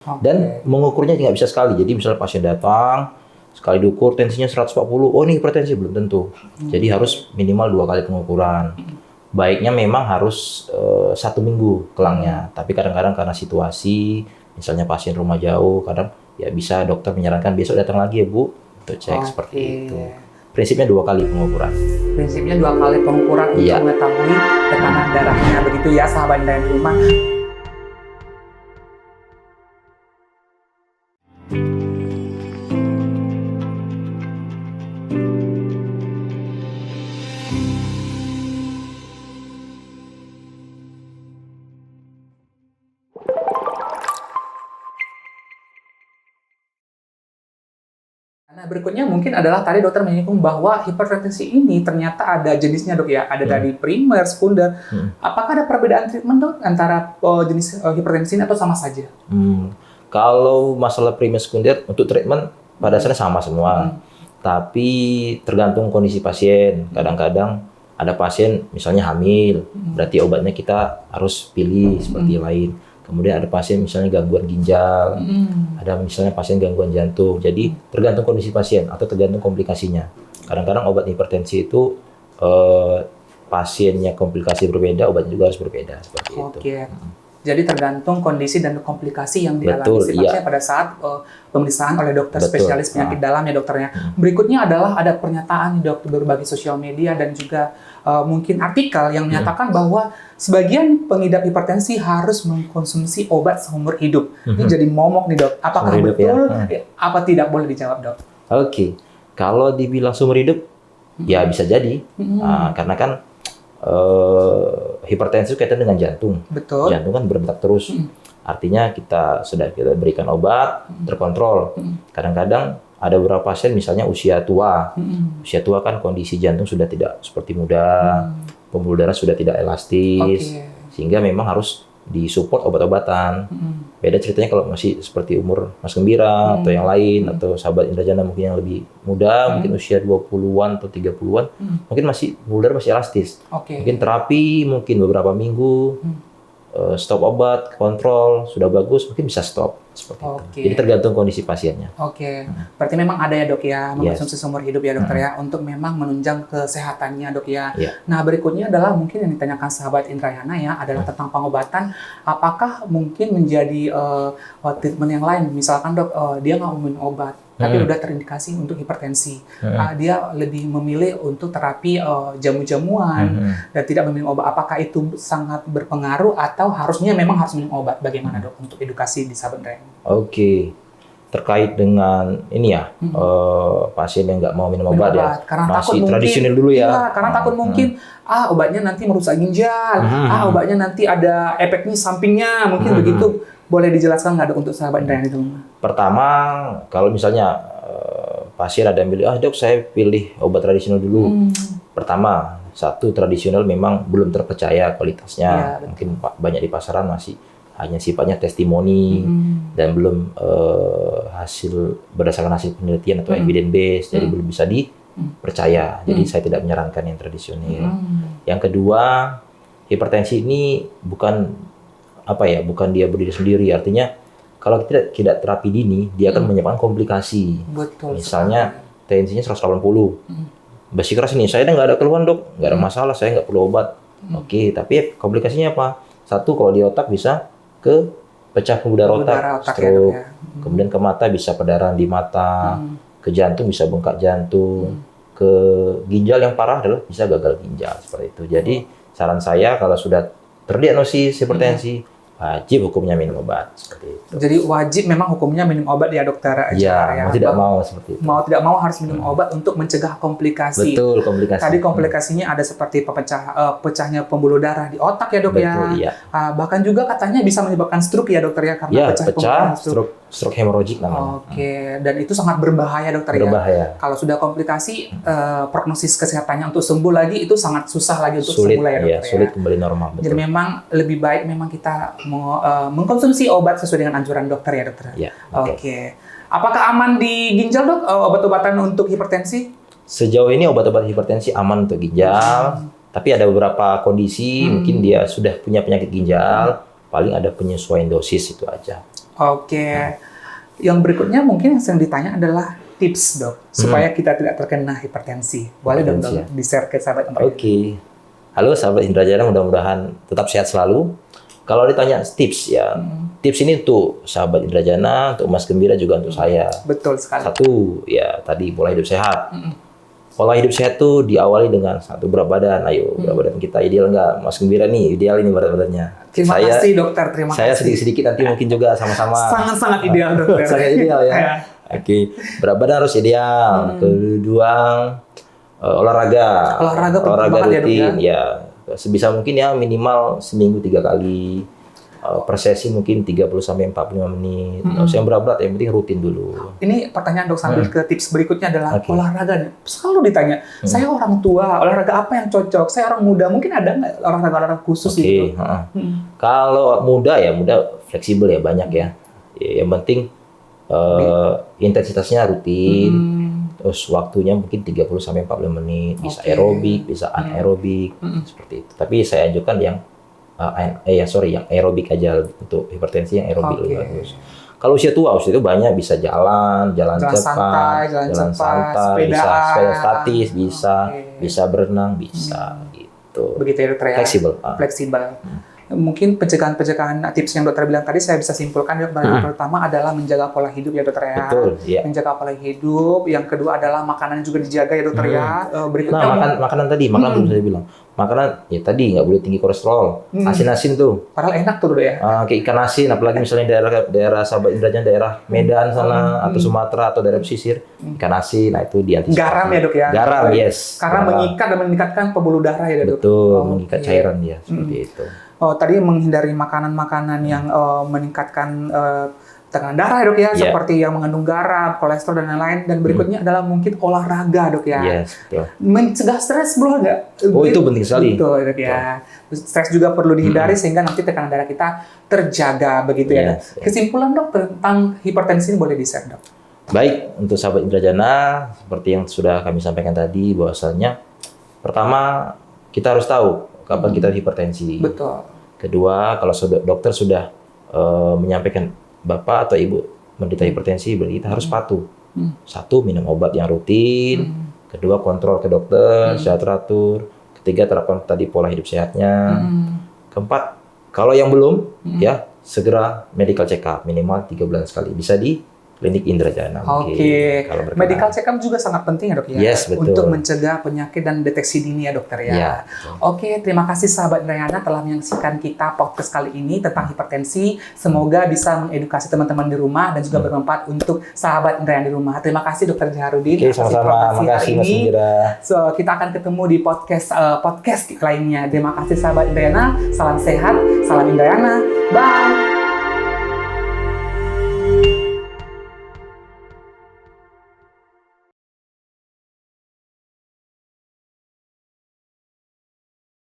Dan mengukurnya nggak bisa sekali. Jadi misalnya pasien datang, sekali diukur tensinya 140, oh ini hipertensi, belum tentu. Jadi harus minimal 2 kali pengukuran. Baiknya memang harus 1 minggu kelangnya. Tapi kadang-kadang karena situasi, misalnya pasien rumah jauh, kadang ya bisa dokter menyarankan besok datang lagi ya Bu, untuk cek seperti itu. Prinsipnya 2 kali pengukuran. Prinsipnya 2 kali pengukuran untuk mengetahui tekanan darahnya, begitu ya sahabat dari rumah. Nah, berikutnya mungkin adalah tadi dokter menyinggung bahwa hipertensi ini ternyata ada jenisnya dok ya, ada tadi primer, sekunder. Apakah ada perbedaan treatment dok antara jenis hipertensi ini atau sama saja? Kalau masalah primer sekunder untuk treatment pada dasarnya sama semua, tapi tergantung kondisi pasien. Kadang-kadang ada pasien misalnya hamil, berarti obatnya kita harus pilih seperti lain. Kemudian ada pasien misalnya gangguan ginjal, ada misalnya pasien gangguan jantung. Jadi tergantung kondisi pasien atau tergantung komplikasinya. Kadang-kadang obat hipertensi itu pasiennya komplikasi berbeda, obatnya juga harus berbeda seperti itu. Jadi tergantung kondisi dan komplikasi yang dialami si pasien pada saat pemeriksaan oleh dokter spesialis penyakit dalam ya dokternya. Berikutnya adalah ada pernyataan di berbagai sosial media dan juga mungkin artikel yang menyatakan bahwa sebagian pengidap hipertensi harus mengkonsumsi obat seumur hidup. Ini jadi momok nih dok. Apakah betul? Apa tidak, boleh dijawab dok? Kalau dibilang seumur hidup, ya bisa jadi. Karena kan hipertensi kaitan dengan jantung. Betul. Jantung kan berdetak terus. Artinya kita berikan obat terkontrol. Kadang-kadang ada beberapa pasien misalnya usia tua. Usia tua kan kondisi jantung sudah tidak seperti muda. Pembuluh darah sudah tidak elastis. Sehingga memang harus disupport obat-obatan. Beda ceritanya kalau masih seperti umur Mas Gembira atau yang lain, atau sahabat Indrajana mungkin yang lebih muda, mungkin usia 20-an atau 30-an, mungkin masih pembuluh darah masih elastis. Mungkin terapi, mungkin beberapa minggu, stop obat, kontrol, sudah bagus, mungkin bisa stop. Seperti itu. Jadi tergantung kondisi pasiennya. Berarti memang ada ya dok ya, mengkonsumsi seumur hidup ya dokter ya, untuk memang menunjang kesehatannya dok ya. Nah berikutnya adalah mungkin yang ditanyakan sahabat Indrayana ya, adalah tentang pengobatan. Apakah mungkin menjadi treatment yang lain, misalkan dok dia nggak mau minum obat, tapi udah terindikasi untuk hipertensi. Dia lebih memilih untuk terapi jamu-jamuan dan tidak meminum obat. Apakah itu sangat berpengaruh atau harusnya memang harus minum obat? Bagaimana dok untuk edukasi di sahabat Indrayana? Terkait dengan ini ya, pasien yang nggak mau minum obat ya, karena masih takut tradisional dulu ya. Karena takut mungkin obatnya nanti merusak ginjal, obatnya nanti ada efeknya sampingnya, mungkin begitu. Boleh dijelaskan nggak dok untuk sahabat Indrayana itu? Pertama, kalau misalnya pasien ada yang pilih, dok saya pilih obat tradisional dulu. Pertama, satu tradisional memang belum terpercaya kualitasnya. Mungkin banyak di pasaran masih hanya sifatnya testimoni dan belum berdasarkan hasil penelitian atau evidence based, jadi belum bisa dipercaya. Jadi saya tidak menyarankan yang tradisional. Yang kedua, hipertensi ini bukan dia berdiri sendiri. Artinya kalau kita tidak terapi dini, dia akan menyebabkan komplikasi. Misalnya tensinya 180. Bersikeras ini, saya nggak ada keluhan dok, nggak ada masalah, saya nggak perlu obat. Tapi komplikasinya apa? Satu, kalau di otak bisa ke pecah pembuluh darah otak, stroke. Kemudian ke mata bisa perdarahan di mata, ke jantung bisa bengkak jantung, ke ginjal yang parah adalah bisa gagal ginjal seperti itu. Jadi saran saya kalau sudah terdiagnosis hipertensi, wajib hukumnya minum obat seperti itu. Jadi wajib memang hukumnya minum obat ya dokter? Ya, mau tidak mau seperti itu. Mau tidak mau harus minum obat untuk mencegah komplikasi. Betul, komplikasi. Tadi komplikasinya ada seperti pecahnya pembuluh darah di otak ya dok. Betul, ya. Bahkan juga katanya bisa menyebabkan stroke ya dokter ya, karena pecah stroke hemorragik namanya. Dan itu sangat berbahaya dokter ya. Kalau sudah komplikasi, prognosis kesehatannya untuk sembuh lagi itu sangat susah lagi untuk sembuh ya dokter. Sulit kembali normal. Betul. Jadi memang lebih baik memang kita mengkonsumsi obat sesuai dengan anjuran dokter ya dokter. Apakah aman di ginjal dok obat-obatan untuk hipertensi? Sejauh ini obat-obat hipertensi aman untuk ginjal, tapi ada beberapa kondisi mungkin dia sudah punya penyakit ginjal, paling ada penyesuaian dosis itu aja. Oke. Yang berikutnya mungkin yang sering ditanya adalah tips dok, supaya kita tidak terkena hipertensi. Boleh dong di-share ke sahabat Indrajana? Oke. Halo sahabat Indrajana, mudah-mudahan tetap sehat selalu. Kalau ditanya tips ya, tips ini untuk sahabat Indrajana, untuk Mas Gembira juga untuk saya. Betul sekali. Satu, ya tadi pola hidup sehat. Pola hidup sehat tuh diawali dengan satu, berat badan. Ayo, berat badan kita ideal nggak? Mas Gembira nih, ideal ini berat badannya. Terima kasih dokter, terima kasih. Saya sedikit-sedikit nanti mungkin juga sama-sama. Sangat-sangat ideal dokter. Sangat ideal ya. Oke, berat badan harus ideal. Kedua, olahraga. Olahraga rutin ya. Sebisa mungkin ya minimal seminggu 3 kali. Per sesi mungkin 30-45 menit. Yang berat-berat yang penting rutin dulu. Ini pertanyaan dok sambil ke tips berikutnya adalah olahraga. Selalu ditanya, saya orang tua, olahraga apa yang cocok? Saya orang muda, mungkin ada nggak olahraga khusus gitu? Kalau muda fleksibel ya, banyak ya. Yang penting intensitasnya rutin, terus waktunya mungkin 30-45 menit, bisa aerobik, bisa anaerobik, seperti itu. Tapi saya anjurkan yang yang aerobik aja untuk hipertensi, yang aerobik lebih bagus. Kalau usia tua, usia itu banyak bisa jalan cepat, jalan santai, bisa sepeda statis, bisa berenang, bisa gitu. Begitu ya dokter ya. Fleksibel. Mungkin pencegahan tips yang dokter bilang tadi saya bisa simpulkan yang pertama adalah menjaga pola hidup ya dokter ya. Betul, iya. Menjaga pola hidup. Yang kedua adalah makanan juga dijaga ya dokter ya. Berikutnya makanan belum saya bilang. Makanan ya tadi nggak boleh tinggi kolesterol, asin-asin tuh. Padahal enak tuh ya. Kayak ikan asin, apalagi misalnya daerah sahabat Indrajana, daerah Medan sana atau Sumatera atau daerah pesisir, ikan asin, nah itu diantisipasi. Garam ya dok ya. Garam, yes. Karena mengikat dan meningkatkan pembuluh darah ya dok. Betul, mengikat cairan ya seperti itu. Tadi menghindari makanan-makanan yang meningkatkan tekanan darah ya dok ya, seperti yang mengandung garam, kolesterol dan lain-lain. Dan berikutnya adalah mungkin olahraga dok ya. Yes, betul. Mencegah stres belum nggak? Oh itu penting sekali. Betul dok ya. Stres juga perlu dihindari sehingga nanti tekanan darah kita terjaga begitu ya dok. Kesimpulan dok tentang hipertensi ini boleh di-share dok? Baik, untuk sahabat Indrajana, seperti yang sudah kami sampaikan tadi, bahwasanya pertama kita harus tahu kapan kita hipertensi. Betul. Kedua, kalau dokter sudah menyampaikan Bapak atau Ibu menderita hipertensi, berarti kita harus patuh. Satu, minum obat yang rutin. Kedua, kontrol ke dokter secara teratur. Ketiga, terapkan tadi pola hidup sehatnya. Keempat, kalau yang belum, ya segera medical check up minimal 3 bulan sekali. Bisa di Klinik Indrajana. Oke. Medical check up juga sangat penting ya dok ya. Yes, betul. Untuk mencegah penyakit dan deteksi dini ya dokter ya. Ya, oke, terima kasih sahabat Indrajana telah menyaksikan kita podcast kali ini tentang hipertensi. Semoga bisa mengedukasi teman-teman di rumah dan juga bermanfaat untuk sahabat Indrajana di rumah. Terima kasih dokter Jaharudin. Oke, sama-sama. Terima kasih Mas Indra. So, kita akan ketemu di podcast lainnya. Terima kasih sahabat Indrajana. Salam sehat, salam Indrajana. Bye.